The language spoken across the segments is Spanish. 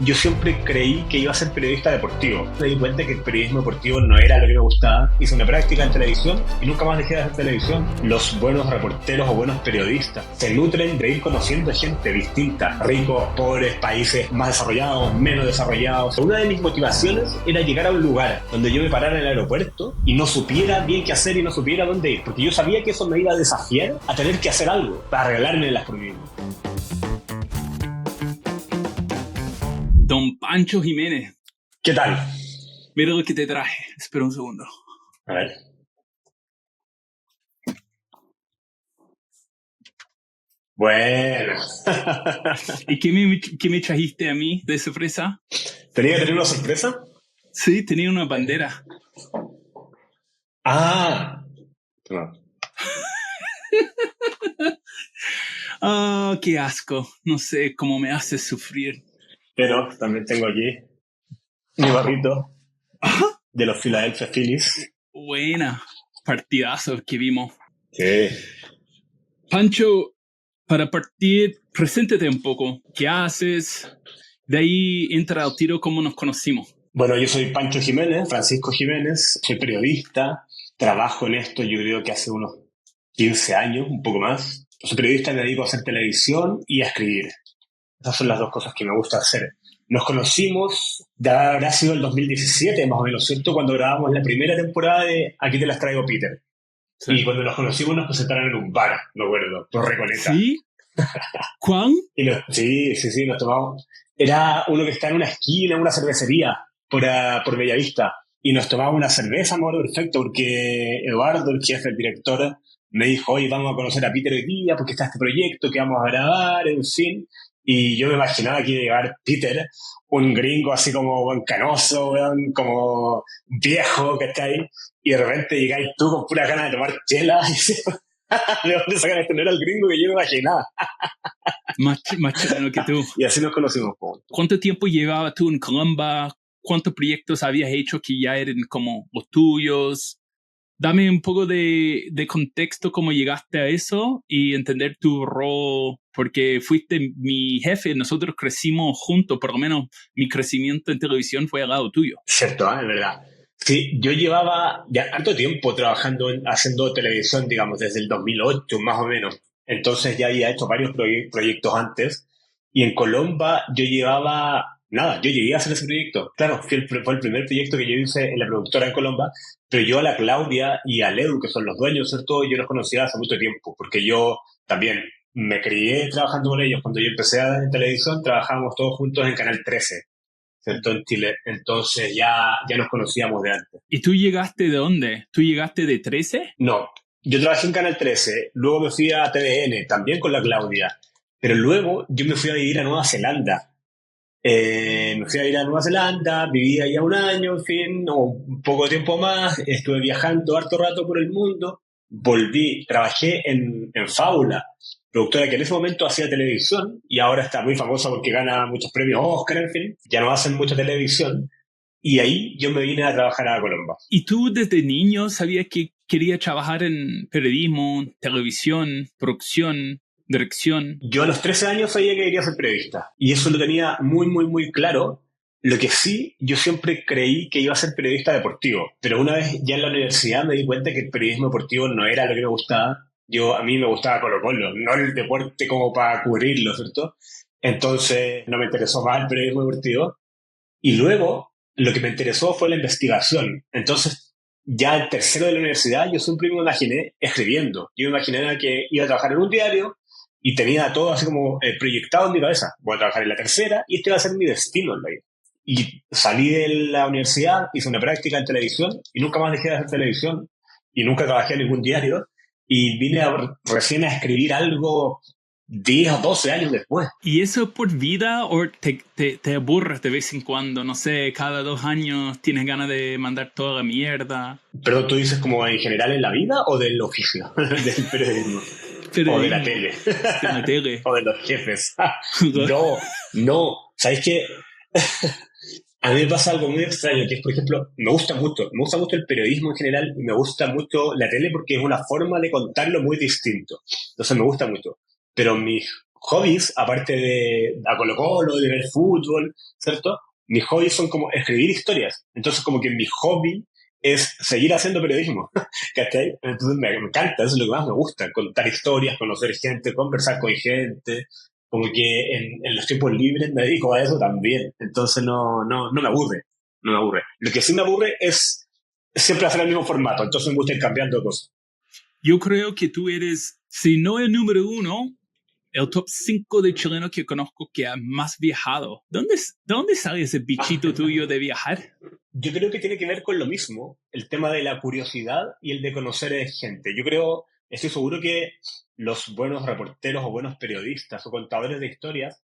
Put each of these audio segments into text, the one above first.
Yo siempre creí que iba a ser periodista deportivo. Me di cuenta que el periodismo deportivo no era lo que me gustaba. Hice una práctica en televisión y nunca más dejé de hacer televisión. Los buenos reporteros o buenos periodistas se nutren de ir conociendo gente distinta. Ricos, pobres, países más desarrollados, menos desarrollados. Una de mis motivaciones era llegar a un lugar donde yo me parara en el aeropuerto y no supiera bien qué hacer y no supiera dónde ir. Porque yo sabía que eso me iba a desafiar a tener que hacer algo para regalarme las por mí. Don Pancho Jiménez. ¿Qué tal? Mira lo que te traje. Espera un segundo. A ver. Bueno. ¿Y qué me trajiste a mí de sorpresa? ¿Tenía que tener una sorpresa? Sí, tenía una bandera. Ah. No. Ah, qué asco. No sé cómo me haces sufrir. Pero también tengo aquí mi barrito de los Philadelphia Phillies. Buena. Partidazo que vimos. Sí. Pancho, para partir, preséntate un poco. ¿Qué haces? De ahí entra al tiro cómo nos conocimos. Bueno, yo soy Pancho Jiménez, Francisco Jiménez, soy periodista, trabajo en esto yo creo que hace unos 15 años, un poco más. Soy periodista, me dedico a hacer televisión y a escribir. Esas son las dos cosas que me gusta hacer. Nos conocimos, ya habrá sido el 2017 más o menos, ¿cierto? Cuando grabamos la primera temporada de Aquí te las traigo, Peter. Sí. Y cuando nos conocimos nos presentaron en un bar, me acuerdo, por Recoleta. ¿Sí? ¿Cuán? Sí, nos tomamos. Era uno que está en una esquina, una cervecería, por Bellavista. Y nos tomamos una cerveza, me acuerdo perfecto, porque Eduardo, el jefe, el director, me dijo, oye, vamos a conocer a Peter hoy día, porque está este proyecto que vamos a grabar, en fin. Y yo me imaginaba que iba a llegar Peter, un gringo así como buen canoso, como viejo, que está ahí. Y de repente llegáis tú con pura ganas de tomar chela. Y ¿de dónde sacan esto? No era el gringo que yo me imaginaba. Más chileno que tú. Y así nos conocimos. ¿Cuánto tiempo llevabas tú en Colombia? ¿Cuántos proyectos habías hecho que ya eran como los tuyos? Dame un poco de contexto cómo llegaste a eso y entender tu rol, porque fuiste mi jefe, nosotros crecimos juntos, por lo menos mi crecimiento en televisión fue al lado tuyo. Cierto, es verdad. Sí, yo llevaba ya harto tiempo trabajando, haciendo televisión, digamos, desde el 2008 más o menos. Entonces ya había hecho varios proyectos antes. Y en Colombia yo llevaba, nada, yo llegué a hacer ese proyecto. Claro, fue el primer proyecto que yo hice en la productora en Colombia, pero yo a la Claudia y al Edu, que son los dueños, ¿cierto? Yo los conocía hace mucho tiempo, porque yo también me crié trabajando con ellos. Cuando yo empecé en televisión, trabajábamos todos juntos en Canal 13. ¿Cierto? En Chile. Entonces ya nos conocíamos de antes. ¿Y tú llegaste de dónde? ¿Tú llegaste de 13? No, yo trabajé en Canal 13, luego me fui a TVN, también con la Claudia, pero luego yo me fui a vivir a Nueva Zelanda. Me fui a vivir a Nueva Zelanda, viví allá un año, en fin, o un poco de tiempo más, estuve viajando harto rato por el mundo, volví, trabajé en Fábula, productora que en ese momento hacía televisión y ahora está muy famosa porque gana muchos premios Oscar, en fin, ya no hacen mucha televisión. Y ahí yo me vine a trabajar a Colombia. ¿Y tú desde niño sabías que querías trabajar en periodismo, televisión, producción, dirección? Yo a los 13 años sabía que quería ser periodista. Y eso lo tenía muy, muy, muy claro. Lo que sí, yo siempre creí que iba a ser periodista deportivo. Pero una vez ya en la universidad me di cuenta que el periodismo deportivo no era lo que me gustaba. A mí me gustaba Colo-Colo, no el deporte como para cubrirlo, ¿cierto? Entonces no me interesó más el periodismo deportivo. Y luego lo que me interesó fue la investigación. Entonces, ya el tercero de la universidad, yo siempre me imaginé escribiendo. Yo me imaginé que iba a trabajar en un diario y tenía todo así como proyectado en mi cabeza. Voy a trabajar en la tercera y este va a ser mi destino en la vida. Y salí de la universidad, hice una práctica en televisión y nunca más dejé de hacer televisión y nunca trabajé en ningún diario y vine recién a escribir algo 10 o 12 años después. ¿Y eso por vida o te aburres de vez en cuando? No sé, cada 2 años tienes ganas de mandar toda la mierda. ¿Pero tú dices como en general en la vida o del oficio, del periodismo? O de la tele. De la tele. O de los jefes. No. ¿Sabes qué? A mí me pasa algo muy extraño, que es, por ejemplo, me gusta mucho el periodismo en general y me gusta mucho la tele porque es una forma de contarlo muy distinto. Entonces me gusta mucho. Pero mis hobbies, aparte de a Colo-Colo, de ver fútbol, ¿cierto? Mis hobbies son como escribir historias. Entonces, como que mi hobby es seguir haciendo periodismo, ¿cachai? Entonces me encanta, eso es lo que más me gusta, contar historias, conocer gente, conversar con gente, como que en los tiempos libres me dedico a eso también. Entonces no me aburre, no me aburre. Lo que sí me aburre es siempre hacer el mismo formato, entonces me gusta ir cambiando cosas. Yo creo que tú eres, si no el número uno, el top 5 de chilenos que conozco que ha más viajado. ¿De dónde sale ese bichito tuyo de viajar? Yo creo que tiene que ver con lo mismo, el tema de la curiosidad y el de conocer gente. Yo creo, estoy seguro que los buenos reporteros o buenos periodistas o contadores de historias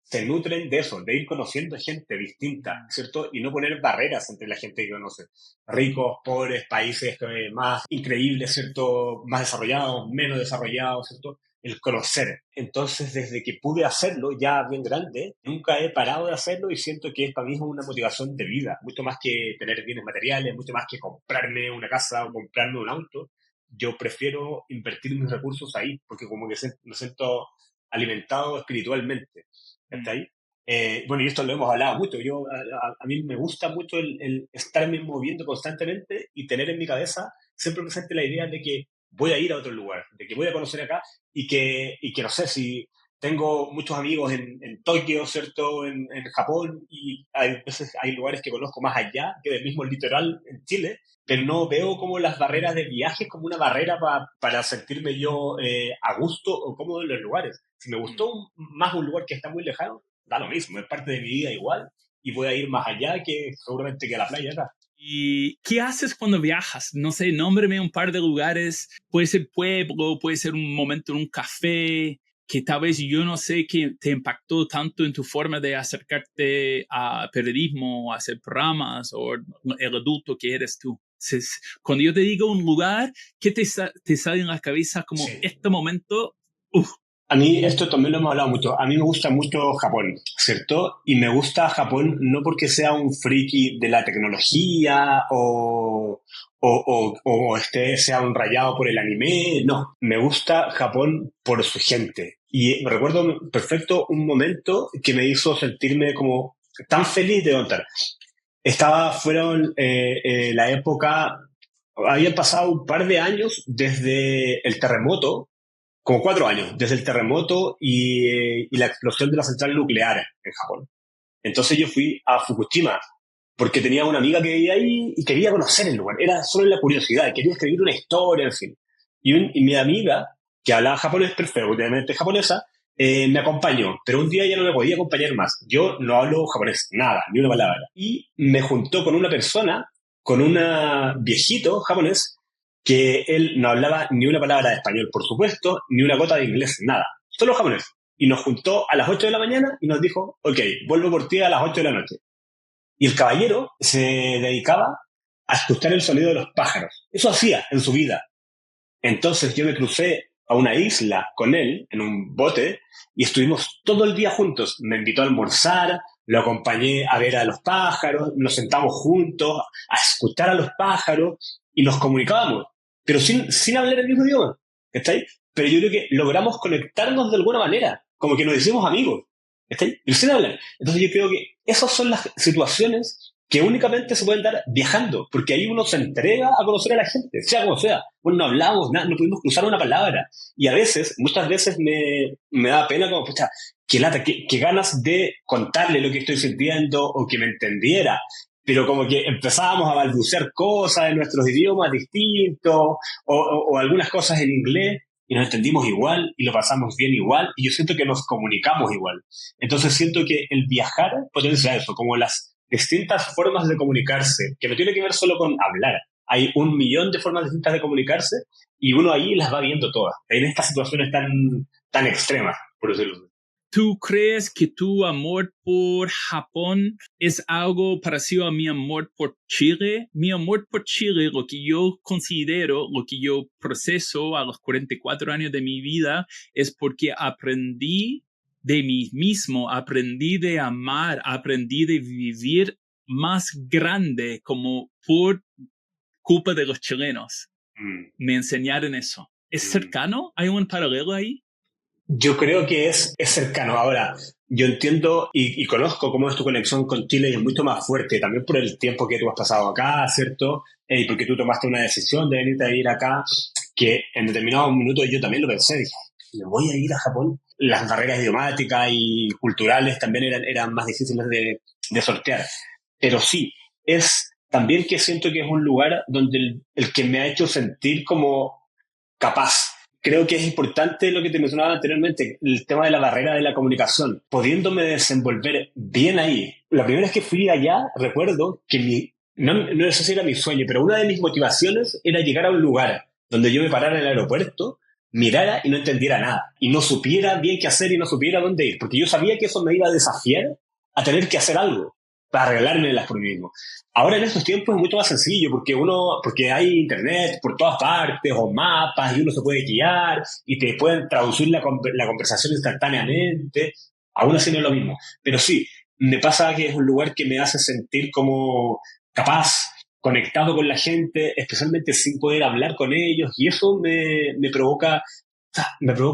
se nutren de eso, de ir conociendo gente distinta, ¿cierto? Y no poner barreras entre la gente que conoce. Ricos, pobres, países más increíbles, ¿cierto? Más desarrollados, menos desarrollados, ¿cierto? El conocer. Entonces, desde que pude hacerlo, ya bien grande, nunca he parado de hacerlo y siento que es para mí es una motivación de vida, mucho más que tener bienes materiales, mucho más que comprarme una casa o comprarme un auto. Yo prefiero invertir mis recursos ahí, porque como que me siento alimentado espiritualmente. ¿Está ahí? Bueno, y esto lo hemos hablado mucho. A mí me gusta mucho el estarme moviendo constantemente y tener en mi cabeza siempre presente la idea de que voy a ir a otro lugar, de que voy a conocer acá y que no sé si tengo muchos amigos en Tokio, ¿cierto? En Japón y hay veces hay lugares que conozco más allá que del mismo litoral en Chile, pero no veo como las barreras de viaje como una barrera para sentirme yo a gusto o cómodo en los lugares. Si me gustó más un lugar que está muy lejano, da lo mismo, es parte de mi vida igual y voy a ir más allá que seguramente que a la playa acá. ¿Y qué haces cuando viajas? No sé, nómbreme un par de lugares. Puede ser pueblo, puede ser un momento en un café, que tal vez yo no sé que te impactó tanto en tu forma de acercarte a periodismo, a hacer programas o el adulto que eres tú. Entonces, cuando yo te digo un lugar, ¿qué te sale en la cabeza como Sí. este momento? Uf, A mí esto también lo hemos hablado mucho. A mí me gusta mucho Japón, ¿cierto? Y me gusta Japón no porque sea un friki de la tecnología o sea un rayado por el anime. No, me gusta Japón por su gente. Y me recuerdo perfecto un momento que me hizo sentirme como tan feliz de contar. Fueron la época, habían pasado un par de años desde el terremoto como 4 años, desde el terremoto y la explosión de la central nuclear en Japón. Entonces yo fui a Fukushima porque tenía una amiga que vivía ahí y quería conocer el lugar. Era solo la curiosidad, quería escribir una historia, en fin. Y mi amiga, que hablaba japonés perfectamente japonesa, me acompañó, pero un día ya no me podía acompañar más. Yo no hablo japonés, nada, ni una palabra. Y me juntó con una persona, con un viejito japonés, que él no hablaba ni una palabra de español, por supuesto, ni una gota de inglés, nada. Solo japonés. Y nos juntó a las 8 de la mañana y nos dijo, ok, vuelvo por ti a las 8 de la noche. Y el caballero se dedicaba a escuchar el sonido de los pájaros. Eso hacía en su vida. Entonces yo me crucé a una isla con él en un bote y estuvimos todo el día juntos. Me invitó a almorzar, lo acompañé a ver a los pájaros, nos sentamos juntos a escuchar a los pájaros y nos comunicábamos, pero sin hablar el mismo idioma. ¿Está ahí? Pero yo creo que logramos conectarnos de alguna manera, como que nos hicimos amigos. ¿Está ahí? Pero sin hablar. Entonces yo creo que esas son las situaciones que únicamente se pueden dar viajando, porque ahí uno se entrega a conocer a la gente, sea como sea. Bueno, no hablamos nada, no pudimos cruzar una palabra. Y a veces, muchas veces me da pena como, pucha, qué lata, qué ganas de contarle lo que estoy sintiendo o que me entendiera. Pero como que empezábamos a balbucear cosas en nuestros idiomas distintos o algunas cosas en inglés y nos entendimos igual y lo pasamos bien igual y yo siento que nos comunicamos igual. Entonces siento que el viajar potencia eso, como las distintas formas de comunicarse, que no tiene que ver solo con hablar. Hay 1 millón de formas distintas de comunicarse y uno ahí las va viendo todas, en estas situaciones tan extremas, por decirlo así. ¿tú crees que tu amor por Japón es algo parecido a mi amor por Chile? Mi amor por Chile, lo que yo considero, lo que yo proceso a los 44 años de mi vida, es porque aprendí de mí mismo, aprendí de amar, aprendí de vivir más grande como por culpa de los chilenos. Mm, Me enseñaron eso. ¿Es mm. cercano? ¿Hay un paralelo ahí? Yo creo que es cercano. Ahora, yo entiendo y conozco cómo es tu conexión con Chile y es mucho más fuerte, también por el tiempo que tú has pasado acá, ¿cierto? Y porque tú tomaste una decisión de venirte a ir acá, que en determinados minutos yo también lo pensé, dije, ¿me voy a ir a Japón? Las barreras idiomáticas y culturales también eran más difíciles de sortear. Pero sí, es también que siento que es un lugar donde el que me ha hecho sentir como capaz. Creo que es importante lo que te mencionaba anteriormente, el tema de la barrera de la comunicación, pudiéndome desenvolver bien ahí. La primera vez que fui allá, recuerdo que no sé si era mi sueño, pero una de mis motivaciones era llegar a un lugar donde yo me parara en el aeropuerto, mirara y no entendiera nada, y no supiera bien qué hacer y no supiera dónde ir, porque yo sabía que eso me iba a desafiar a tener que hacer algo para arreglármelas por mí mismo. Ahora en estos tiempos es mucho más sencillo porque hay internet por todas partes o mapas y uno se puede guiar y te pueden traducir la conversación instantáneamente. Aún así no es lo mismo. Pero sí, me pasa que es un lugar que me hace sentir como capaz, conectado con la gente, especialmente sin poder hablar con ellos y eso me provoca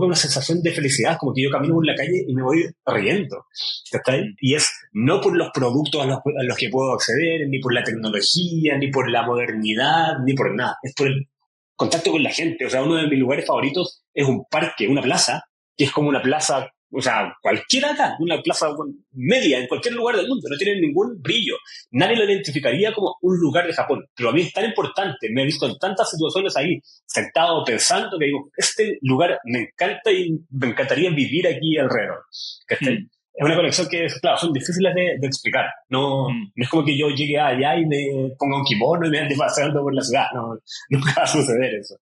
una sensación de felicidad, como que yo camino por la calle y me voy riendo. ¿Está ahí? Y es no por los productos a los que puedo acceder, ni por la tecnología, ni por la modernidad, ni por nada. Es por el contacto con la gente. O sea, uno de mis lugares favoritos es un parque, una plaza, que es como una plaza, o sea, cualquiera acá, una plaza media en cualquier lugar del mundo, no tiene ningún brillo. Nadie lo identificaría como un lugar de Japón. Pero a mí es tan importante, me he visto en tantas situaciones ahí, sentado pensando que digo, este lugar me encanta y me encantaría vivir aquí alrededor. ¿Cachai? Mm, Es una conexión que, claro, son difíciles de explicar. No, mm. no es como que yo llegue allá y me ponga un kimono y me ande paseando por la ciudad. No, nunca va a suceder eso.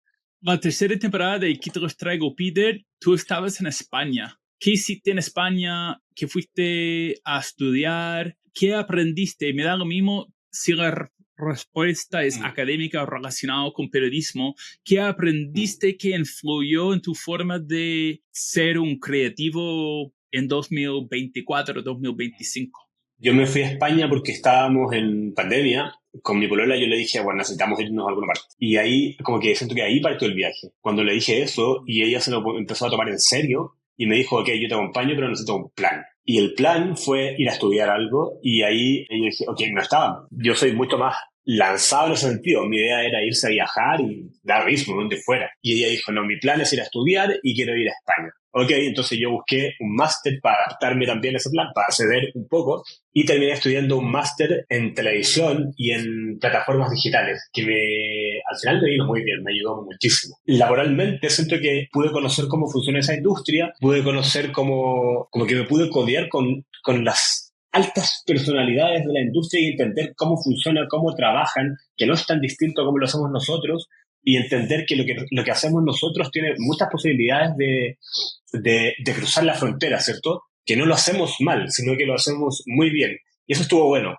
La tercera temporada de Aquí te los traigo, Peter, tú estabas en España. ¿Qué hiciste en España? ¿Qué fuiste a estudiar? ¿Qué aprendiste? Me da lo mismo si la respuesta es Mm, académica o relacionada con periodismo. ¿Qué mm. aprendiste que influyó en tu forma de ser un creativo en 2024 2025? Yo me fui a España porque estábamos en pandemia. Con mi polola yo le dije, bueno, necesitamos irnos a alguna parte. Y ahí, como que siento que ahí partió el viaje. Cuando le dije eso, y ella se lo empezó a tomar en serio, y me dijo, ok, yo te acompaño, pero necesito un plan. Y el plan fue ir a estudiar algo, y ahí ella dije, ok, no estaba. Yo soy mucho más lanzado en ese sentido. Mi idea era irse a viajar y dar ritmo donde fuera. Y ella dijo, no, mi plan es ir a estudiar y quiero ir a España. Ok, entonces yo busqué un máster para adaptarme también a ese plan, para acceder un poco, y terminé estudiando un máster en televisión y en plataformas digitales, que al final me vino muy bien, me ayudó muchísimo. Laboralmente siento que pude conocer cómo funciona esa industria, pude conocer como que me pude codear con las altas personalidades de la industria y entender cómo funciona, cómo trabajan, que no es tan distinto como lo hacemos nosotros, y entender que lo que hacemos nosotros tiene muchas posibilidades de cruzar la frontera, ¿cierto? Que no lo hacemos mal, sino que lo hacemos muy bien. Y eso estuvo bueno.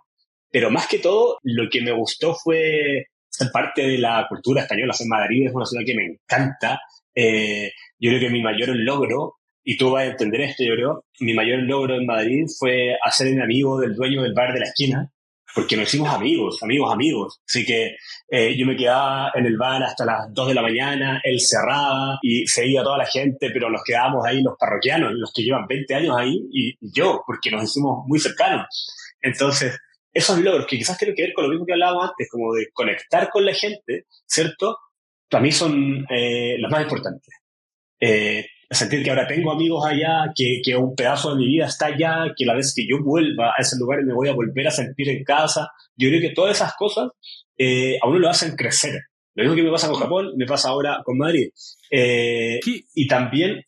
Pero más que todo, lo que me gustó fue ser parte de la cultura española. En Madrid es una ciudad que me encanta. Yo creo que mi mayor logro, y tú vas a entender esto, yo creo, mi mayor logro en Madrid fue hacerme amigo del dueño del bar de la esquina, porque nos hicimos amigos, amigos, amigos. Así que yo me quedaba en el bar hasta las 2 de la mañana, él cerraba y se iba toda la gente, pero nos quedábamos ahí los parroquianos, los que llevan 20 años ahí, y yo, porque nos hicimos muy cercanos. Entonces, esos logros que quizás tienen que ver con lo mismo que hablábamos antes, como de conectar con la gente, ¿cierto? Para mí son los más importantes. Sentir que ahora tengo amigos allá, que un pedazo de mi vida está allá, que la vez que yo vuelva a ese lugar me voy a volver a sentir en casa. Yo creo que todas esas cosas a uno lo hacen crecer. Lo mismo que me pasa con Japón, me pasa ahora con Madrid. ¿Qué, Y también,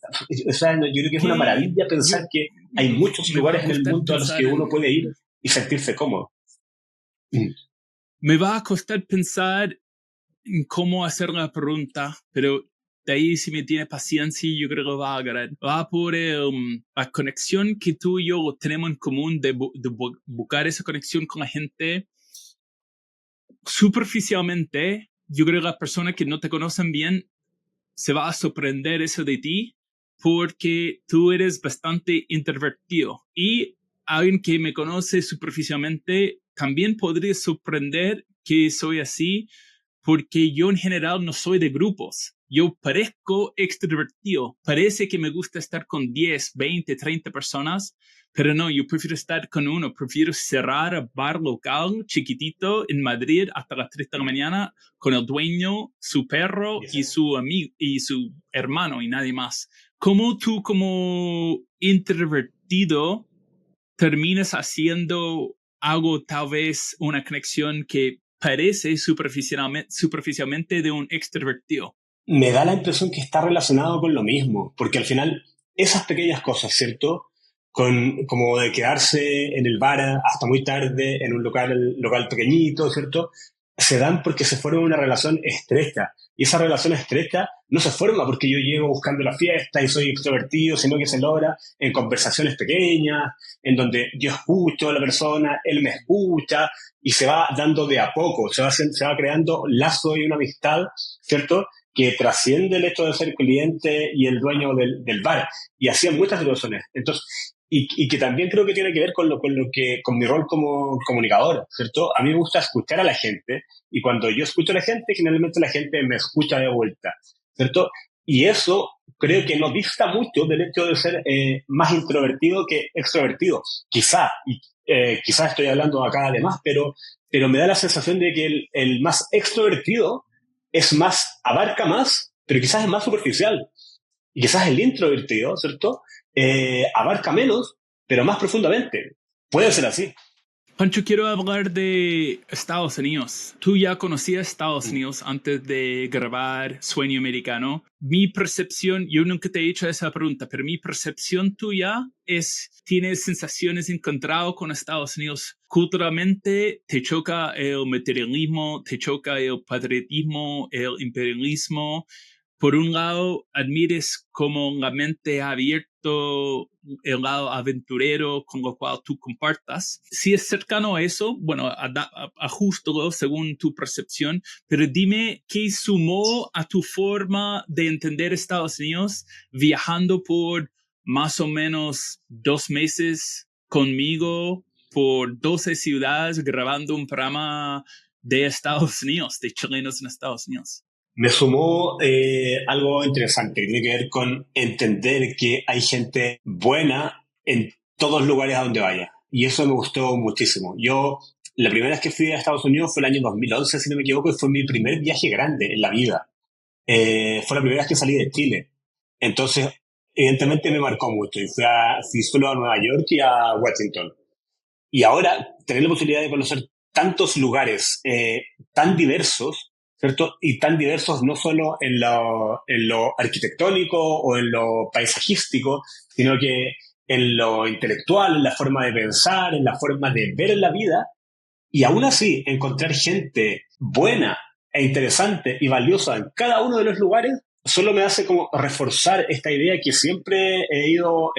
o sea, yo creo que es una qué, maravilla yo, pensar que hay muchos me va a lugares en el costar mundo a los pensar que uno en, puede ir y sentirse cómodo. Mm. me va a costar pensar en cómo hacer la pregunta, pero de ahí si me tiene paciencia yo creo que va a agarrar. Va por la conexión que tú y yo tenemos en común de buscar esa conexión con la gente superficialmente. Yo creo que las personas que no te conocen bien se va a sorprender eso de ti porque tú eres bastante introvertido y alguien que me conoce superficialmente también podría sorprender que soy así porque yo en general no soy de grupos. Yo parezco extrovertido. Parece que me gusta estar con 10, 20, 30 personas, pero no, yo prefiero estar con uno. Prefiero cerrar el bar local chiquitito en Madrid hasta las 3 de la mañana con el dueño, su perro y su amigo y su hermano y nadie más. ¿Cómo tú como introvertido terminas haciendo algo, tal vez una conexión que parece superficialmente de un extrovertido? Me da la impresión que está relacionado con lo mismo, porque al final esas pequeñas cosas, ¿cierto? Como de quedarse en el bar hasta muy tarde, en un local pequeñito, ¿cierto? Se dan porque se forma una relación estrecha. Y esa relación estrecha no se forma porque yo llego buscando la fiesta y soy extrovertido, sino que se logra en conversaciones pequeñas, en donde yo escucho a la persona, él me escucha, y se va dando de a poco, se va creando lazo y una amistad, ¿cierto? Que trasciende el hecho de ser cliente y el dueño del bar. Y así en muchas situaciones. Entonces, y que también creo que tiene que ver con mi rol como comunicador, ¿cierto? A mí me gusta escuchar a la gente, y cuando yo escucho a la gente, generalmente la gente me escucha de vuelta, ¿cierto? Y eso creo que no dista mucho del hecho de ser más introvertido que extrovertido. Quizá estoy hablando acá de más, pero me da la sensación de que el más extrovertido abarca más, pero quizás es más superficial. Y quizás el introvertido, ¿cierto? Abarca menos, pero más profundamente. Puede ser así. Pancho, quiero hablar de Estados Unidos. Tú ya conocías Estados Unidos antes de grabar Sueño Americano. Mi percepción, yo nunca te he hecho esa pregunta, pero mi percepción tuya tienes sensaciones encontradas con Estados Unidos. Culturalmente te choca el materialismo, te choca el patriotismo, el imperialismo. Por un lado, admires como la mente ha abierto el lado aventurero con lo cual tú compartas. Si es cercano a eso, bueno, ajustalo según tu percepción, pero dime qué sumó a tu forma de entender Estados Unidos viajando por más o menos 2 meses conmigo por 12 ciudades grabando un programa de Estados Unidos, de chilenos en Estados Unidos. Me sumó algo interesante que tiene que ver con entender que hay gente buena en todos los lugares a donde vaya. Y eso me gustó muchísimo. La primera vez que fui a Estados Unidos fue el año 2011, si no me equivoco, y fue mi primer viaje grande en la vida. Fue la primera vez que salí de Chile. Entonces, evidentemente me marcó mucho. Y fui solo a Nueva York y a Washington. Y ahora, tener la posibilidad de conocer tantos lugares tan diversos, ¿cierto? Y tan diversos no solo en lo arquitectónico o en lo paisajístico, sino que en lo intelectual, en la forma de pensar, en la forma de ver la vida, y aún así encontrar gente buena e interesante y valiosa en cada uno de los lugares, solo me hace como reforzar esta idea que siempre he ido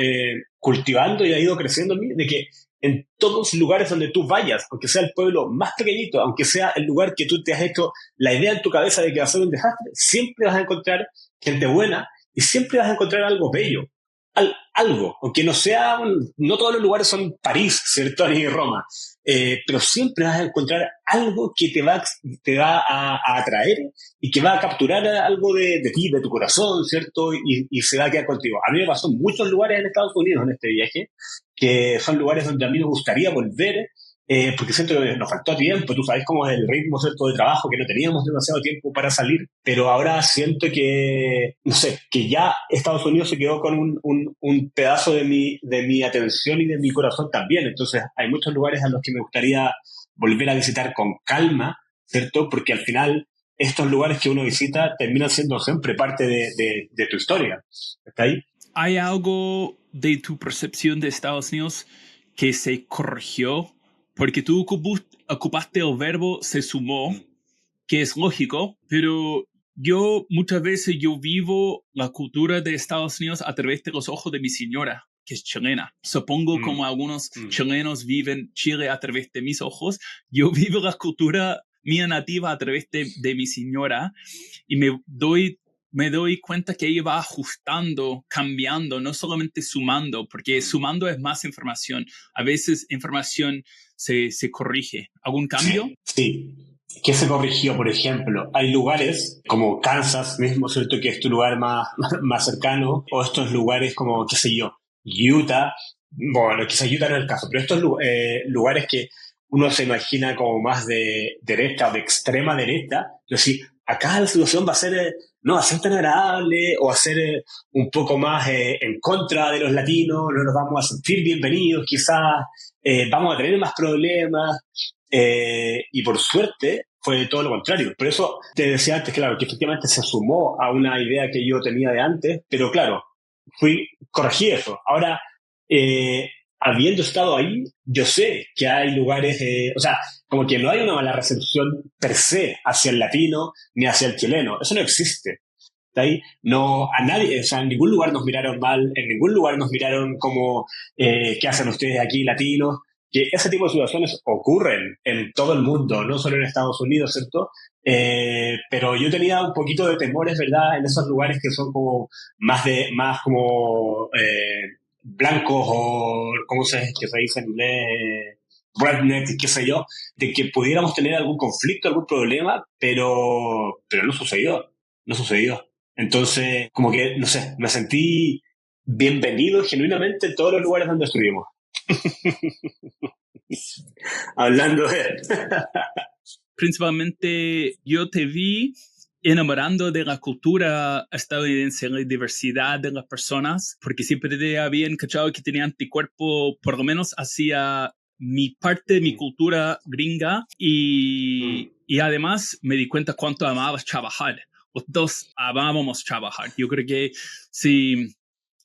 cultivando y ha ido creciendo en mí, de que en todos los lugares donde tú vayas, aunque sea el pueblo más pequeñito, aunque sea el lugar que tú te has hecho la idea en tu cabeza de que va a ser un desastre, siempre vas a encontrar gente buena y siempre vas a encontrar algo bello. Algo, aunque no todos los lugares son París, ¿cierto? Ni Roma, pero siempre vas a encontrar algo que te va a atraer y que va a capturar algo de ti, de tu corazón, ¿cierto? Y se va a quedar contigo. A mí me pasó en muchos lugares en Estados Unidos en este viaje, que son lugares donde a mí me gustaría volver, porque siento que nos faltó tiempo, tú sabes cómo es el ritmo, ¿cierto?, de trabajo, que no teníamos demasiado tiempo para salir, pero ahora siento que, no sé, que ya Estados Unidos se quedó con un pedazo de mi atención y de mi corazón también. Entonces hay muchos lugares a los que me gustaría volver a visitar con calma, ¿cierto? Porque al final estos lugares que uno visita terminan siendo siempre parte de tu historia. ¿Está ahí? ¿Hay algo de tu percepción de Estados Unidos que se corrigió? Porque tú ocupaste el verbo se sumó, que es lógico, pero muchas veces yo vivo la cultura de Estados Unidos a través de los ojos de mi señora, que es chilena. Supongo como algunos chilenos viven Chile a través de mis ojos, yo vivo la cultura mía nativa a través de mi señora, y me doy cuenta que ella va ajustando, cambiando, no solamente sumando, porque sumando es más información. A veces información se corrige. ¿Algún cambio? Sí. ¿Qué se corrigió, por ejemplo? Hay lugares como Kansas mismo, ¿cierto? Que es tu lugar más, más cercano, o estos lugares como, qué sé yo, Utah. Bueno, quizás Utah no es el caso, pero estos lugares que uno se imagina como más de derecha o de extrema derecha, es decir, acá la situación va a ser, no va a ser tan agradable o va a ser un poco más en contra de los latinos, no nos vamos a sentir bienvenidos, quizás vamos a tener más problemas. Y por suerte fue todo lo contrario. Por eso te decía antes, claro, que efectivamente se sumó a una idea que yo tenía de antes, pero claro, corregí eso. Ahora, habiendo estado ahí, yo sé que hay lugares, o sea, como que no hay una mala recepción per se hacia el latino ni hacia el chileno. Eso no existe. ¿Está ahí? No, a nadie, o sea, en ningún lugar nos miraron mal, en ningún lugar nos miraron como, ¿qué hacen ustedes aquí, latinos? Que ese tipo de situaciones ocurren en todo el mundo, no solo en Estados Unidos, ¿cierto? Pero yo tenía un poquito de temores, ¿verdad? En esos lugares que son como más como blancos o, que se dice en inglés? Redneck, qué sé yo, de que pudiéramos tener algún conflicto, algún problema, pero no sucedió, no sucedió. Entonces, como que, no sé, me sentí bienvenido genuinamente en todos los lugares donde estuvimos. Hablando de... Principalmente yo te vi enamorando de la cultura estadounidense, la diversidad de las personas, porque siempre te habían cachado que tenía anticuerpo, por lo menos hacia mi parte de mi cultura gringa, y además me di cuenta cuánto amabas trabajar. Los dos amábamos trabajar. Yo creo que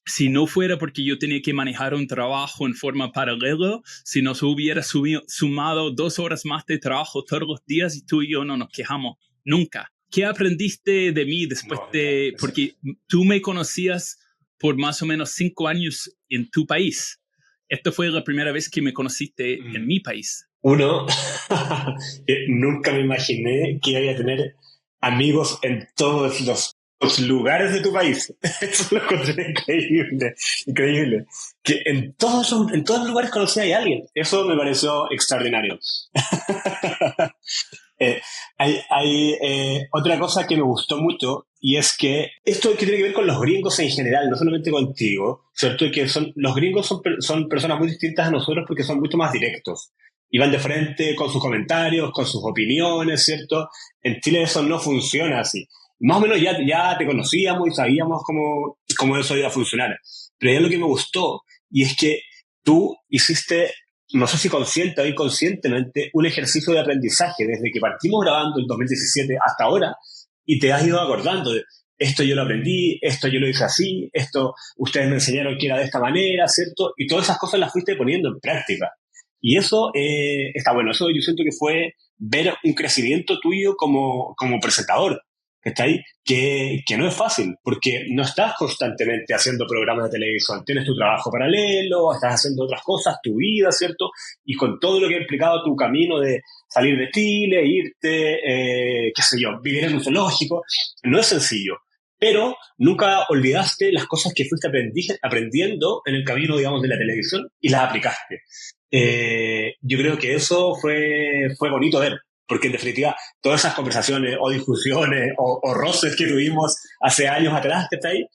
si no fuera porque yo tenía que manejar un trabajo en forma paralela, si nos hubiera sumado 2 horas más de trabajo todos los días y tú y yo no nos quejamos nunca. ¿Qué aprendiste de mí después de...? Porque tú me conocías por más o menos 5 años en tu país. Esta fue la primera vez que me conociste en mi país. Uno, nunca me imaginé que iba a tener amigos en todos los lugares de tu país. Eso lo encontré increíble, increíble. Que en todos los lugares conocía a alguien. Eso me pareció extraordinario. Hay otra cosa que me gustó mucho y es que esto que tiene que ver con los gringos en general, no solamente contigo, ¿cierto? Que los gringos son personas muy distintas a nosotros porque son mucho más directos y van de frente con sus comentarios, con sus opiniones, ¿cierto? En Chile eso no funciona así. Más o menos ya te conocíamos y sabíamos cómo eso iba a funcionar. Pero ya lo que me gustó y es que tú hiciste, no sé si consciente o inconscientemente, un ejercicio de aprendizaje desde que partimos grabando en 2017 hasta ahora y te has ido acordando de esto yo lo aprendí, esto yo lo hice así, esto ustedes me enseñaron que era de esta manera, ¿cierto? Y todas esas cosas las fuiste poniendo en práctica. Y eso está bueno, eso yo siento que fue ver un crecimiento tuyo como presentador, ¿está ahí? Que no es fácil, porque no estás constantemente haciendo programas de televisión, tienes tu trabajo paralelo, estás haciendo otras cosas, tu vida, ¿cierto? Y con todo lo que ha implicado tu camino de salir de Chile, irte, qué sé yo, vivir en un zoológico, no es sencillo. Pero nunca olvidaste las cosas que fuiste aprendiendo en el camino, digamos, de la televisión y las aplicaste. Yo creo que eso fue bonito ver, porque en definitiva todas esas conversaciones o discusiones o roces que tuvimos hace años atrás, que está ahí,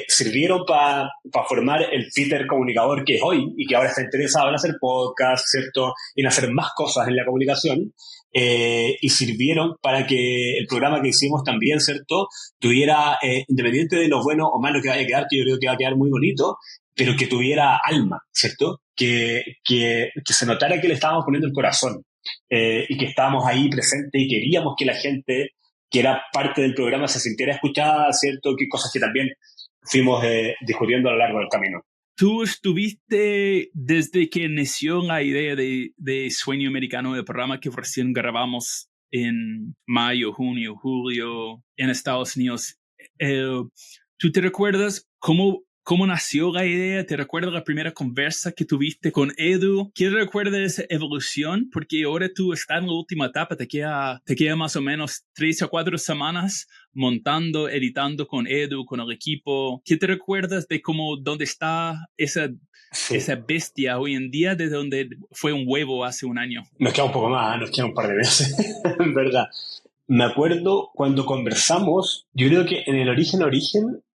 sirvieron para formar el Peter comunicador que es hoy y que ahora está interesado en hacer podcast, ¿cierto? En hacer más cosas en la comunicación. Y sirvieron para que el programa que hicimos también, ¿cierto? Tuviera, independiente de lo bueno o malo que vaya a quedar, que yo creo que va a quedar muy bonito, pero que tuviera alma, ¿cierto? Que se notara que le estábamos poniendo el corazón y que estábamos ahí presentes y queríamos que la gente que era parte del programa se sintiera escuchada, ¿cierto? Que cosas que también fuimos discutiendo a lo largo del camino. Tú estuviste desde que nació la idea de Sueño Americano, el programa que recién grabamos en mayo, junio, julio en Estados Unidos. ¿Tú te recuerdas cómo ¿Cómo nació la idea? ¿Te recuerdas la primera conversa que tuviste con Edu? ¿Qué recuerdas de esa evolución? Porque ahora tú estás en la última etapa, te queda más o menos 3 o 4 semanas montando, editando con Edu, con el equipo. ¿Qué te recuerdas de dónde está esa bestia hoy en día, de donde fue un huevo hace un año? Nos queda un poco más, nos queda un par de meses, en verdad. Me acuerdo cuando conversamos, yo creo que en el origen,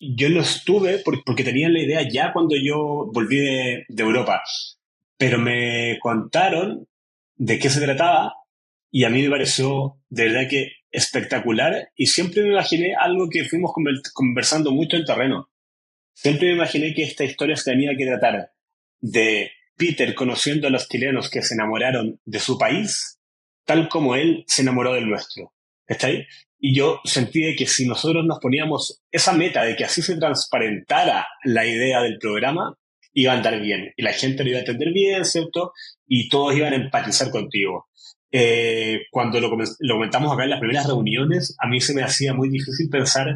yo no estuve porque tenía la idea ya cuando yo volví de Europa, pero me contaron de qué se trataba y a mí me pareció de verdad que espectacular y siempre me imaginé algo que fuimos conversando mucho en terreno. Siempre me imaginé que esta historia se tenía que tratar de Peter conociendo a los chilenos que se enamoraron de su país, tal como él se enamoró del nuestro. ¿Está ahí? Y yo sentí que si nosotros nos poníamos esa meta de que así se transparentara la idea del programa, iba a andar bien. Y la gente lo iba a entender bien, ¿cierto? Y todos iban a empatizar contigo. Cuando lo comentamos acá en las primeras reuniones, a mí se me hacía muy difícil pensar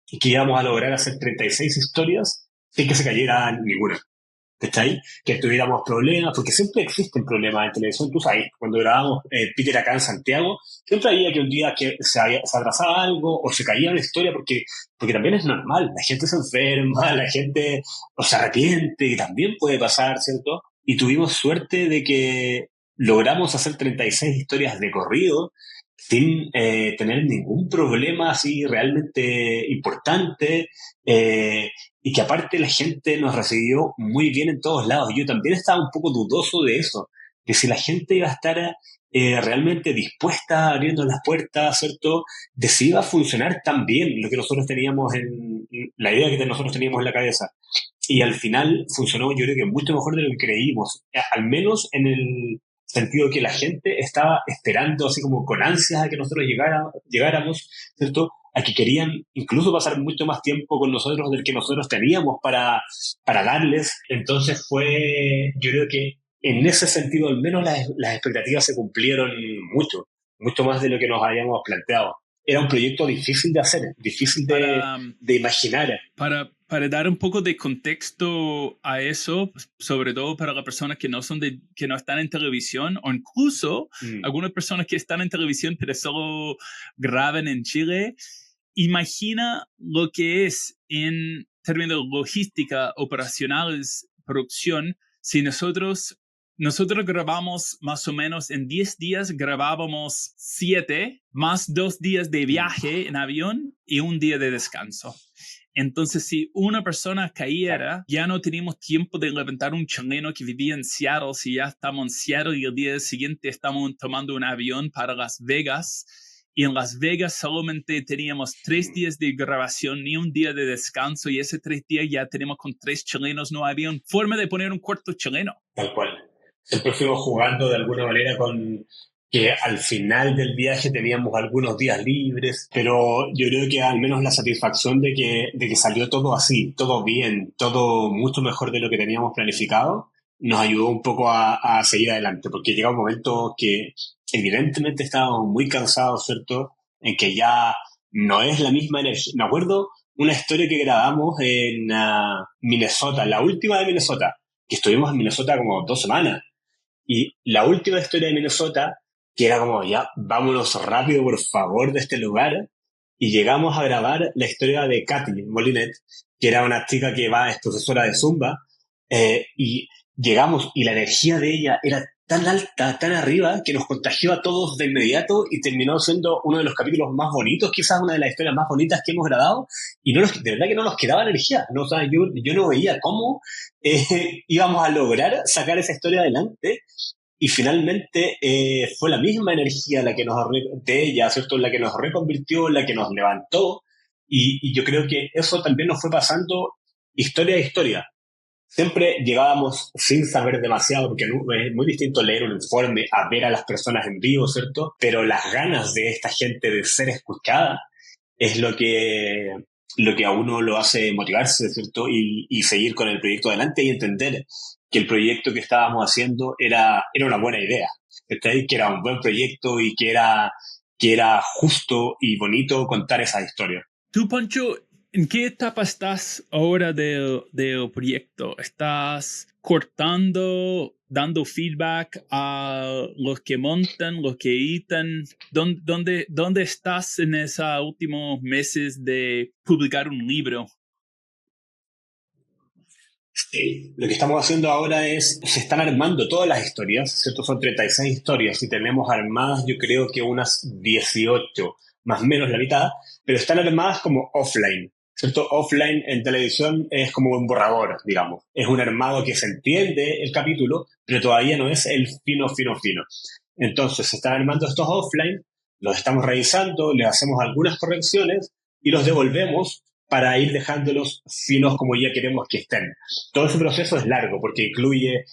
que íbamos a lograr hacer 36 historias sin que se cayera ninguna. ¿Cachai? Que tuviéramos problemas, porque siempre existen problemas en televisión. Tú sabes, cuando grabábamos Peter acá en Santiago, siempre había que un día que se atrasaba algo o se caía una historia, porque también es normal. La gente se enferma, la gente o se arrepiente, y también puede pasar, ¿cierto? Y tuvimos suerte de que logramos hacer 36 historias de corrido sin tener ningún problema así realmente importante. Y que aparte la gente nos recibió muy bien en todos lados. Yo también estaba un poco dudoso de eso, de si la gente iba a estar realmente dispuesta abriendo las puertas, ¿cierto? De si iba a funcionar tan bien lo que nosotros teníamos la idea que nosotros teníamos en la cabeza. Y al final funcionó, yo creo que mucho mejor de lo que creímos, al menos en el sentido que la gente estaba esperando así como con ansias a que nosotros llegáramos, ¿cierto? A que querían incluso pasar mucho más tiempo con nosotros del que nosotros teníamos para darles. Entonces yo creo que en ese sentido al menos las expectativas se cumplieron mucho, mucho más de lo que nos habíamos planteado. Era un proyecto difícil de hacer, difícil de imaginar. Para dar un poco de contexto a eso, sobre todo para las personas que no están en televisión, o incluso algunas personas que están en televisión pero solo graban en Chile, imagina lo que es en términos de logística, operacionales, producción, si nosotros grabamos más o menos en 10 días, grabábamos 7, más 2 días de viaje en avión y un día de descanso. Entonces, si una persona cayera, ya no teníamos tiempo de levantar un chileno que vivía en Seattle, si ya estamos en Seattle y el día siguiente estamos tomando un avión para Las Vegas. Y en Las Vegas solamente teníamos 3 días de grabación, ni un día de descanso, y ese 3 días ya tenemos con 3 chilenos, no había forma de poner un cuarto chileno. Tal cual. Siempre fuimos jugando de alguna manera con que al final del viaje teníamos algunos días libres, pero yo creo que al menos la satisfacción de que salió todo así, todo bien, todo mucho mejor de lo que teníamos planificado, nos ayudó un poco a seguir adelante, porque llega un momento que evidentemente estábamos muy cansados, ¿cierto? En que ya no es la misma energía. Me acuerdo una historia que grabamos en Minnesota, la última de Minnesota, que estuvimos en Minnesota como 2 semanas. Y la última historia de Minnesota, que era como, ya, vámonos rápido, por favor, de este lugar. Y llegamos a grabar la historia de Katy Molinet, que era una chica que es profesora de Zumba. Y llegamos y la energía de ella era tan alta, tan arriba, que nos contagió a todos de inmediato y terminó siendo uno de los capítulos más bonitos, quizás una de las historias más bonitas que hemos grabado. Y de verdad que no nos quedaba energía. ¿No? O sea, yo no veía cómo íbamos a lograr sacar esa historia adelante. Y finalmente fue la misma energía de ella, ¿cierto? La que nos reconvirtió, la que nos levantó. Y yo creo que eso también nos fue pasando historia a historia. Siempre llegábamos sin saber demasiado, porque es muy distinto leer un informe a ver a las personas en vivo, ¿cierto? Pero las ganas de esta gente de ser escuchada es lo que a uno lo hace motivarse, ¿cierto? Y seguir con el proyecto adelante y entender que el proyecto que estábamos haciendo era una buena idea, ¿cierto? Que era un buen proyecto y que era justo y bonito contar esa historia. Tú, Pancho, ¿En qué etapa estás ahora del proyecto? ¿Estás cortando, dando feedback a los que montan, los que editan? ¿Dónde estás en esos últimos meses de publicar un libro? Sí, lo que estamos haciendo ahora es, se están armando todas las historias, ¿cierto? Son 36 historias y tenemos armadas yo creo que unas 18, más o menos la mitad, pero están armadas como offline, ¿cierto? Offline en televisión es como un borrador, digamos. Es un armado que se entiende el capítulo, pero todavía no es el fino, fino, fino. Entonces se están armando estos offline, los estamos revisando, le hacemos algunas correcciones y los devolvemos para ir dejándolos finos como ya queremos que estén. Todo ese proceso es largo porque incluye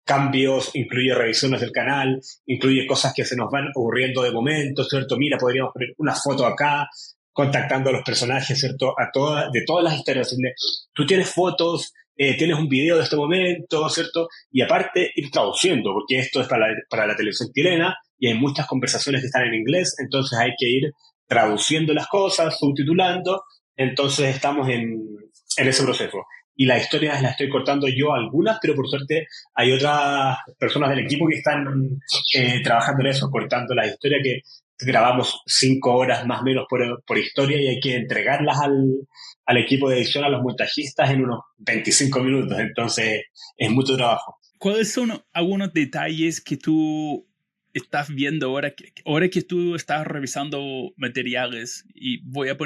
cambios, incluye revisiones del canal, incluye cosas que se nos van ocurriendo de momento, ¿cierto? Mira, podríamos poner una foto acá, contactando a los personajes, ¿cierto? De todas las historias. Tú tienes fotos, tienes un video de este momento, ¿cierto? Y aparte ir traduciendo, porque esto es para la televisión chilena y hay muchas conversaciones que están en inglés, entonces hay que ir traduciendo las cosas, subtitulando, entonces estamos en ese proceso. Y las historias las estoy cortando yo algunas, pero por suerte hay otras personas del equipo que están trabajando en eso, cortando las historias que grabamos 5 horas más o menos por historia y hay que entregarlas al equipo de edición, a los montajistas en unos 25 minutos. Entonces es mucho trabajo. ¿Cuáles son algunos detalles que tú estás viendo ahora que tú estás revisando materiales? Y voy a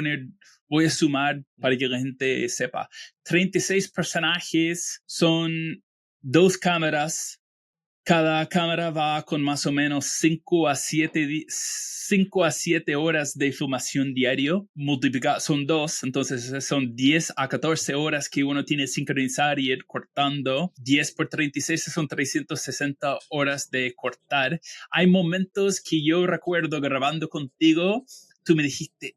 sumar para que la gente sepa. 36 personajes, son 2 cámaras. Cada cámara va con más o menos 5 a 7 horas de filmación diario. Son 2, entonces son 10 a 14 horas que uno tiene que sincronizar y ir cortando. 10 por 36 son 360 horas de cortar. Hay momentos que yo recuerdo grabando contigo, tú me dijiste,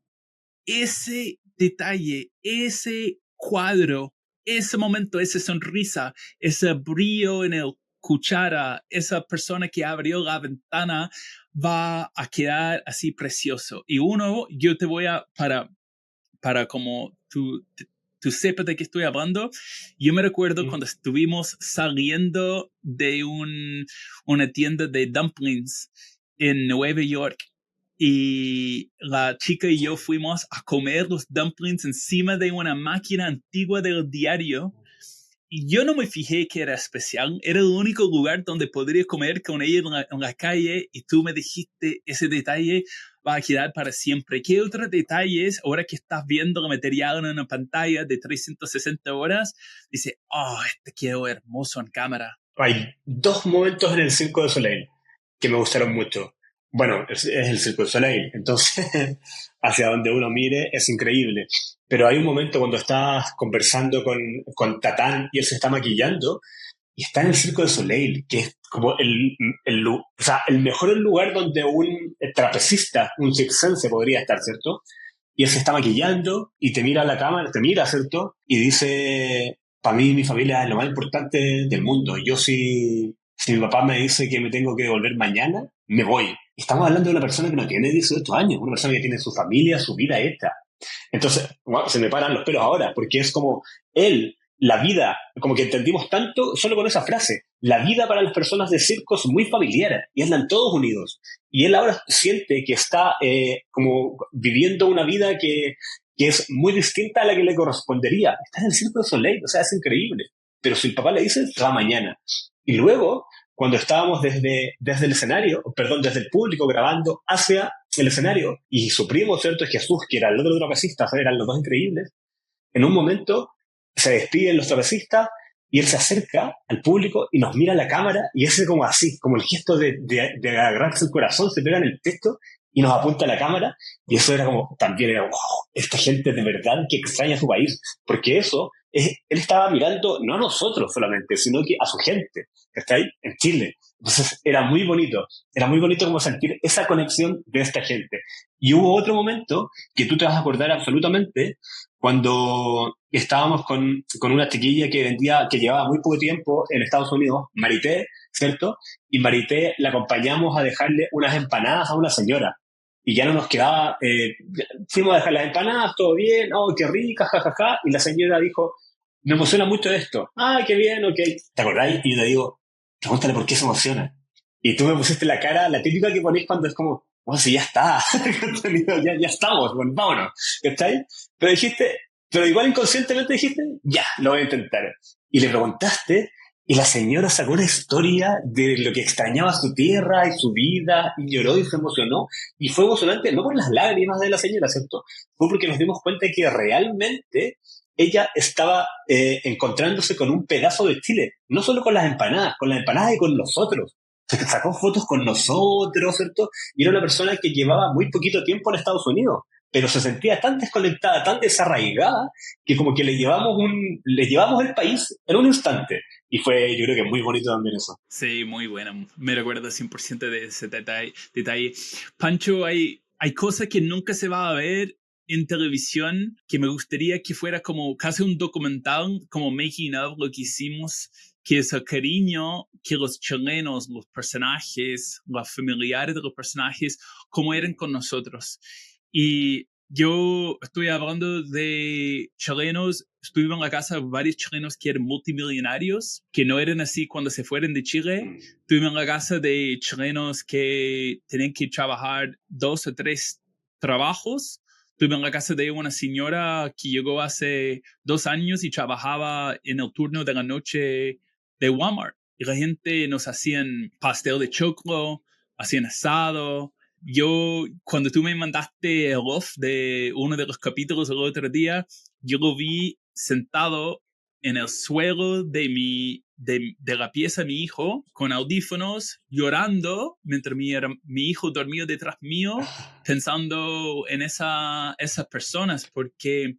ese detalle, ese cuadro, ese momento, esa sonrisa, ese brillo en el cuchara, esa persona que abrió la ventana va a quedar así precioso. Y yo te voy a, para como tú sepas de qué estoy hablando, yo me recuerdo cuando estuvimos saliendo de una tienda de dumplings en Nueva York y la chica y yo fuimos a comer los dumplings encima de una máquina antigua del diario. Y yo no me fijé que era especial. Era el único lugar donde podría comer con ella en la calle. Y tú me dijiste, ese detalle va a quedar para siempre. ¿Qué otros detalles, ahora que estás viendo el material en una pantalla de 360 horas, dice, oh, este quedó hermoso en cámara? Hay 2 momentos en el Circo de Soleil que me gustaron mucho. Bueno, es el Circo de Soleil, entonces hacia donde uno mire es increíble. Pero hay un momento cuando estás conversando con Tatán y él se está maquillando y está en el Circo de Soleil, que es como o sea, el mejor lugar donde un trapecista, un circense podría estar, ¿cierto? Y él se está maquillando y te mira a la cámara, te mira, ¿cierto? Y dice, para mí mi familia es lo más importante del mundo. Yo si mi papá me dice que me tengo que devolver mañana, me voy. Estamos hablando de una persona que no tiene 18 años, una persona que tiene su familia, su vida hecha. Entonces, wow, se me paran los pelos ahora, porque es como él, la vida, como que entendimos tanto solo con esa frase. La vida para las personas de circo es muy familiar y andan todos unidos. Y él ahora siente que está como viviendo una vida que es muy distinta a la que le correspondería. Está en el Circo de Soleil, o sea, es increíble. Pero si el papá le dice, se va mañana. Y luego, cuando estábamos desde el escenario, perdón, desde el público grabando hacia el escenario, y su primo, ¿cierto? Es Jesús, que era el otro trapecista, eran los dos increíbles, en un momento se despiden los trapecistas y él se acerca al público y nos mira a la cámara y hace como así, como el gesto de agarrarse el corazón, se pega en el pecho y nos apunta a la cámara y eso era como, también era, wow, esta gente de verdad que extraña su país, porque él estaba mirando no a nosotros solamente, sino que a su gente, que está ahí en Chile. Entonces era muy bonito como sentir esa conexión de esta gente. Y hubo otro momento que tú te vas a acordar absolutamente, cuando estábamos con una chiquilla que llevaba muy poco tiempo en Estados Unidos, Marité, ¿cierto? Y Marité la acompañamos a dejarle unas empanadas a una señora. y ya no nos quedaba, fuimos a dejar las empanadas, todo bien, oh, qué rica, jajaja, y la señora dijo, me emociona mucho esto, ah, qué bien, ok, ¿te acordáis? Y yo le digo, pregúntale por qué se emociona. Y tú me pusiste la cara, la típica que ponéis cuando es como, oh, si ya está, ya estamos, bueno, vámonos, ¿estáis? Pero dijiste, pero igual inconscientemente dijiste, ya, lo voy a intentar. Y le preguntaste, y la señora sacó una historia de lo que extrañaba su tierra y su vida, y lloró y se emocionó. Y fue emocionante no por las lágrimas de la señora, ¿cierto? Fue porque nos dimos cuenta que realmente ella estaba encontrándose con un pedazo de Chile, no solo con las empanadas y con nosotros. Se sacó fotos con nosotros, ¿cierto? Y era una persona que llevaba muy poquito tiempo en Estados Unidos, pero se sentía tan desconectada, tan desarraigada, que como que le llevamos el país en un instante. Y fue, yo creo que muy bonito también eso. Sí, muy buena. Me recuerdo 100% de ese detalle. Pancho, hay cosas que nunca se va a ver en televisión que me gustaría que fuera como casi un documental, como Making of, lo que hicimos, que es el cariño que los chilenos, los personajes, los familiares de los personajes, como eran con nosotros. Y yo estoy hablando de chilenos, estuve en la casa de varios chilenos que eran multimillonarios, que no eran así cuando se fueron de Chile. Estuve en la casa de chilenos que tenían que trabajar 2 o 3 trabajos. Estuve en la casa de una señora que llegó hace 2 años y trabajaba en el turno de la noche de Walmart. Y la gente nos hacían pastel de choclo, hacían asado. Yo, cuando tú me mandaste el off de uno de los capítulos el otro día, yo lo vi sentado en el suelo de la pieza de mi hijo, con audífonos, llorando, mientras mi hijo dormía detrás mío, pensando en esas personas, porque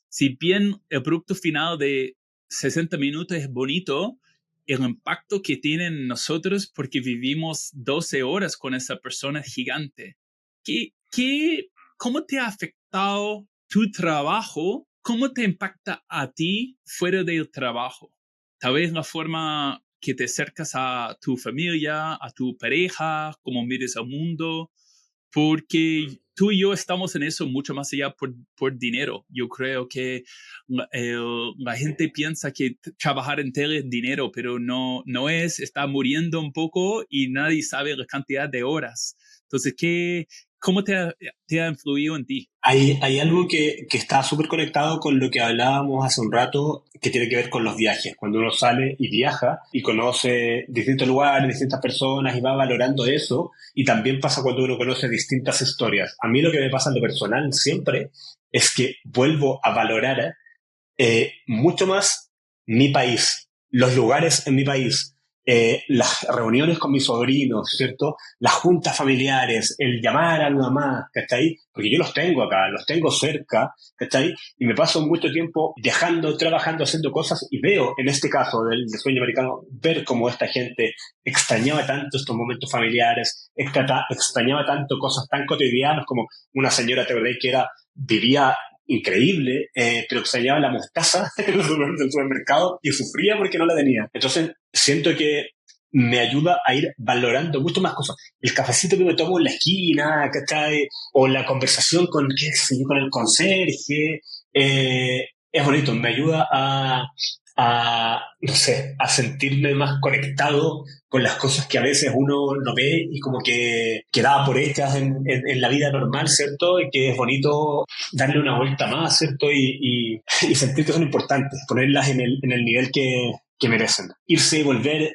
si bien el producto final de 60 minutos es bonito, el impacto que tienen nosotros porque vivimos 12 horas con esa persona gigante. ¿Cómo te ha afectado tu trabajo? ¿Cómo te impacta a ti fuera del trabajo? Tal vez la forma que te acercas a tu familia, a tu pareja, cómo miras al mundo, porque tú y yo estamos en eso mucho más allá por dinero. Yo creo que la gente piensa que trabajar en tele es dinero, pero no es, está muriendo un poco y nadie sabe la cantidad de horas. Entonces, ¿cómo te ha influido en ti? Hay algo que está súper conectado con lo que hablábamos hace un rato, que tiene que ver con los viajes. Cuando uno sale y viaja y conoce distintos lugares, distintas personas y va valorando eso, y también pasa cuando uno conoce distintas historias. A mí lo que me pasa en lo personal siempre es que vuelvo a valorar mucho más mi país, los lugares en mi país, las reuniones con mis sobrinos, ¿cierto? Las juntas familiares, el llamar a mi mamá, ¿cachai? Porque yo los tengo acá, los tengo cerca, ¿cachai? Y me paso mucho tiempo viajando, trabajando, haciendo cosas y veo, en este caso del sueño americano, ver cómo esta gente extrañaba tanto estos momentos familiares, extrañaba tanto cosas tan cotidianas como una señora, te acordás, que vivía increíble, pero extrañaba la mostaza del supermercado y sufría porque no la tenía. Entonces siento que me ayuda a ir valorando mucho más cosas. El cafecito que me tomo en la esquina, ¿cachai? O la conversación con el conserje, es bonito, me ayuda no sé, a sentirme más conectado con las cosas que a veces uno no ve y como que quedaba por hechas en la vida normal, ¿cierto? Y que es bonito darle una vuelta más, ¿cierto? Y sentir que son importantes, ponerlas en el nivel que merecen. Irse y volver,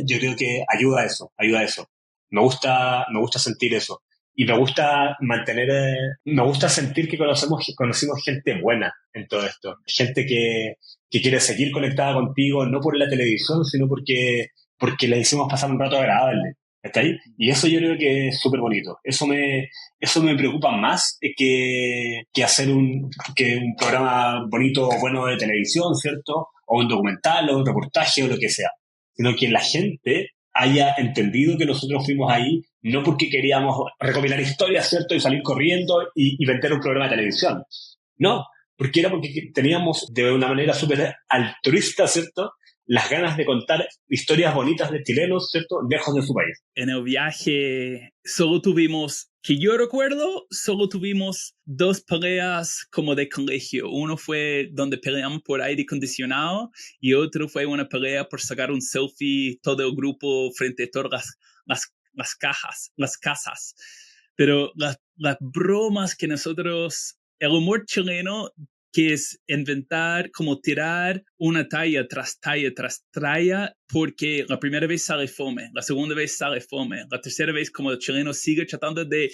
yo creo que ayuda a eso. Me gusta sentir eso. Y me gusta me gusta sentir que conocimos gente buena en todo esto. Gente que quiere seguir conectada contigo, no por la televisión, sino porque le hicimos pasar un rato agradable. ¿Está ahí? Y eso yo creo que es súper bonito. Eso me preocupa más que hacer un programa bonito o bueno de televisión, ¿cierto? O un documental o un reportaje o lo que sea. Sino que la gente haya entendido que nosotros fuimos ahí no porque queríamos recopilar historias, ¿cierto? Y salir corriendo y vender un programa de televisión. No, porque teníamos de una manera súper altruista, ¿cierto? las ganas de contar historias bonitas de chilenos, ¿cierto?, lejos de su país. En el viaje solo tuvimos, que yo recuerdo, solo tuvimos 2 peleas como de colegio. Uno fue donde peleamos por aire acondicionado y otro fue una pelea por sacar un selfie todo el grupo frente a todas las casas. Pero las bromas que nosotros, el humor chileno, que es inventar, como tirar una talla tras talla tras talla, porque la primera vez sale fome, la segunda vez sale fome, la tercera vez como el chileno sigue tratando de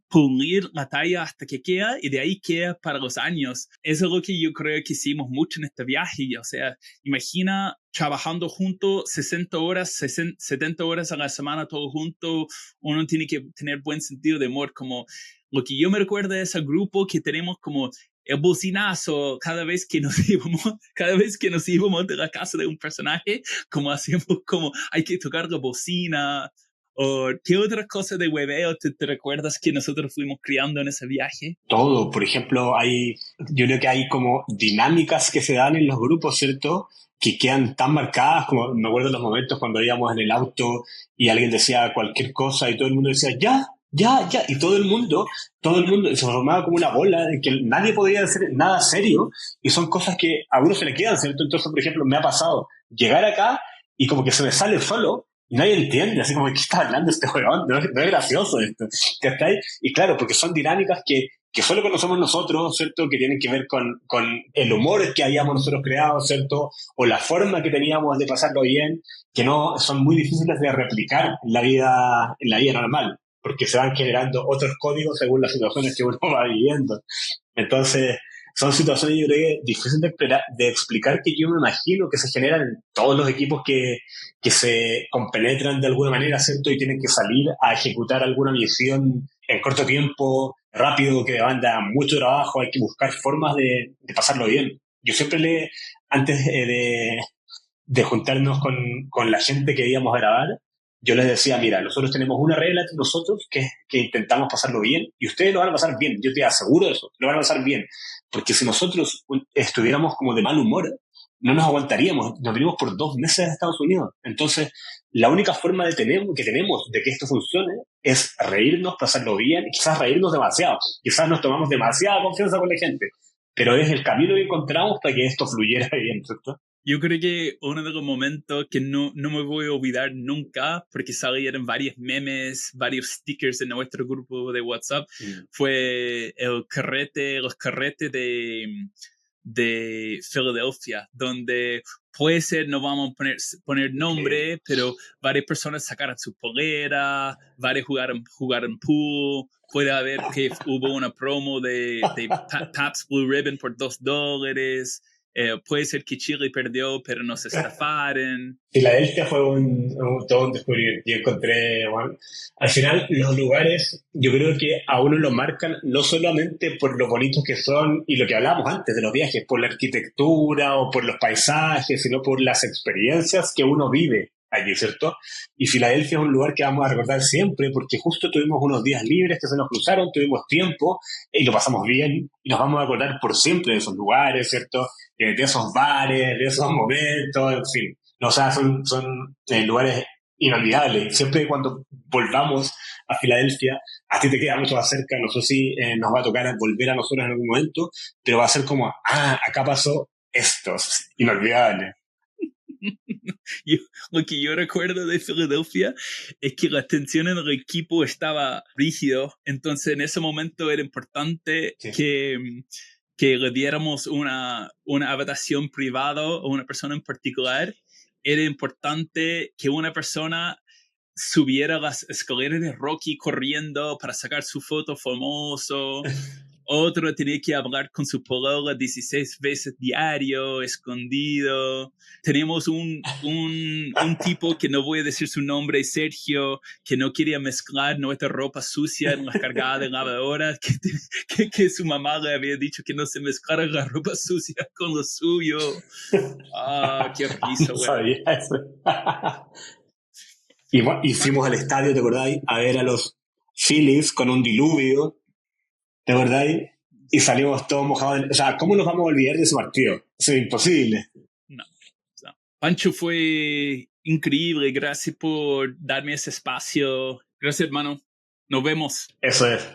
pulir la talla hasta que queda y de ahí queda para los años. Eso es lo que yo creo que hicimos mucho en este viaje. O sea, imagina trabajando juntos 60 horas, 70 horas a la semana todos juntos. Uno tiene que tener buen sentido de humor. Como lo que yo me recuerdo de ese grupo que tenemos como el bocinazo cada vez que nos íbamos de la casa de un personaje, como hacíamos, como hay que tocar la bocina. ¿O qué otras cosas de hueveo te recuerdas que nosotros fuimos criando en ese viaje? Todo, por ejemplo, yo creo que hay como dinámicas que se dan en los grupos, ¿cierto?, que quedan tan marcadas, como me acuerdo de los momentos cuando íbamos en el auto y alguien decía cualquier cosa y todo el mundo decía, ya, ya, ya, y todo el mundo se formaba como una bola de que nadie podía decir nada serio, y son cosas que a uno se le quedan, ¿cierto? Entonces, por ejemplo, me ha pasado llegar acá y como que se me sale solo y nadie entiende, así como, ¿qué está hablando este huevón? No es gracioso esto, ¿cachai? Y claro, porque son dinámicas que solo conocemos nosotros, ¿cierto?, que tienen que ver con el humor que habíamos nosotros creado, ¿cierto?, o la forma que teníamos de pasarlo bien, que no son muy difíciles de replicar en la vida normal, porque se van generando otros códigos según las situaciones que uno va viviendo. Entonces, son situaciones, yo creo, que difíciles de explicar, que yo me imagino que se generan en todos los equipos que se compenetran de alguna manera, ¿cierto?, y tienen que salir a ejecutar alguna misión en corto tiempo, rápido, que demanda mucho trabajo, hay que buscar formas de pasarlo bien. Yo siempre antes de juntarnos con la gente que íbamos a grabar, yo les decía, mira, nosotros tenemos una regla entre nosotros que intentamos pasarlo bien, y ustedes lo van a pasar bien, yo te aseguro eso, lo van a pasar bien, porque si nosotros estuviéramos como de mal humor, no nos aguantaríamos, nos venimos por 2 meses a Estados Unidos. Entonces, la única forma que tenemos de que esto funcione es reírnos, pasarlo bien, quizás reírnos demasiado, quizás nos tomamos demasiada confianza con la gente, pero es el camino que encontramos para que esto fluyera bien, ¿cierto? Yo creo que uno de los momentos que no me voy a olvidar nunca, porque salieron varios memes, varios stickers en nuestro grupo de WhatsApp, fue los carretes de Filadelfia, donde puede ser, no vamos a poner nombre, pero varias personas sacaron su polera, varios jugaron pool, puede haber que hubo una promo de Pabst Blue Ribbon por $2. Puede ser que Chile perdió, pero no se estafaron. Filadelfia fue todo un descubrimiento. Yo encontré, bueno, al final los lugares, yo creo que a uno lo marcan no solamente por lo bonitos que son y lo que hablábamos antes de los viajes, por la arquitectura o por los paisajes, sino por las experiencias que uno vive allí, ¿cierto? Y Filadelfia es un lugar que vamos a recordar siempre, porque justo tuvimos unos días libres que se nos cruzaron, tuvimos tiempo y lo pasamos bien, y nos vamos a acordar por siempre de esos lugares, ¿cierto?, de esos bares, de esos momentos, en fin. O sea, son lugares inolvidables. Siempre cuando volvamos a Filadelfia, a ti te queda mucho más cerca, no sé si nos va a tocar volver a nosotros en algún momento, pero va a ser como, acá pasó esto, inolvidable. Lo que yo recuerdo de Filadelfia es que la tensión en el equipo estaba rígido, entonces en ese momento era importante que le diéramos una habitación privada a una persona en particular. Era importante que una persona subiera las escaleras de Rocky corriendo para sacar su foto famoso. Otro tenía que hablar con su polola 16 veces diario, escondido. Teníamos un tipo que no voy a decir su nombre, Sergio, que no quería mezclar nuestra ropa sucia en las cargadas de lavadora, que su mamá le había dicho que no se mezclara la ropa sucia con lo suyo. Qué risa, güey. Sabía eso. Y fuimos al estadio, ¿te acordáis? A ver a los Phillies con un diluvio. ¿De verdad? Y salimos todos mojados. O sea, ¿cómo nos vamos a olvidar de ese partido? Eso es imposible. No. Pancho, fue increíble. Gracias por darme ese espacio. Gracias, hermano. Nos vemos. Eso es.